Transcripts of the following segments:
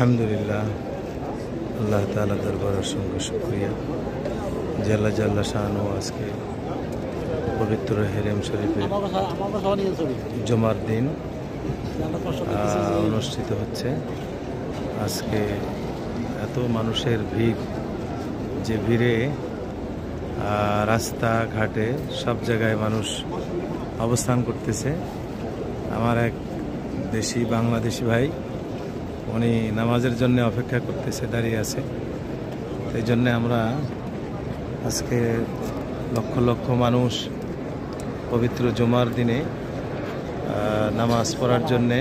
আলহামদুলিল্লাহ, আল্লাহ তাআলা দরবারে অসংখ্য শুকরিয়া। জাল্লা জাল্লা শানহু আজকে পবিত্র হেরেম শরীফে জুমার দিন অনুষ্ঠিত হচ্ছে। আজকে এত মানুষের ভিড়, যে ভিড়ে রাস্তাঘাটে সব জায়গায় মানুষ অবস্থান করতেছে। আমার এক বাংলাদেশি ভাই, উনি নামাজের জন্য অপেক্ষা করতেছে, দাঁড়িয়ে আছে। এই জন্য আমরা আজকে লক্ষ লক্ষ মানুষ পবিত্র জুমার দিনে নামাজ পড়ার জন্যে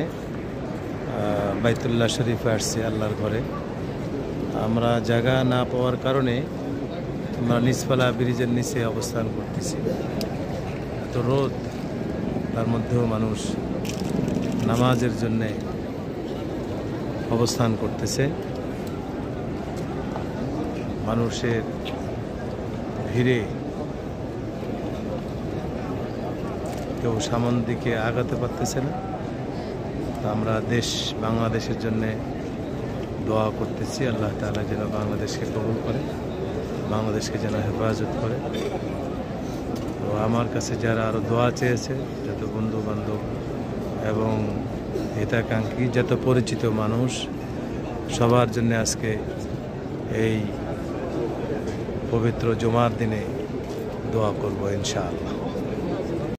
বাইতুল্লাহ শরীফে আসছে, আল্লাহর ঘরে। আমরা জায়গা না পাওয়ার কারণে আমরা নিচতলা ব্রিজের নিচে অবস্থান করতেছি। এত রোদ, তার মধ্যেও মানুষ নামাজের জন্যে অবস্থান করতেছে। মানুষের ভিড়ে কেউ সামনের দিকে আগাতে পারতেছে না। আমরা বাংলাদেশের জন্য দোয়া করতেছি, আল্লাহ তাআলা যেন বাংলাদেশকে কবুল করে, বাংলাদেশকে যেন হেফাজত করে। তো আমার কাছে যারা আরও দোয়া চেয়েছে, যত বন্ধু বান্ধব এবং হিতাকাঙ্ক্ষী, যত পরিচিত মানুষ, সবার জন্য আজকে এই পবিত্র জুমার দিনে দোয়া করব ইনশাআল্লাহ।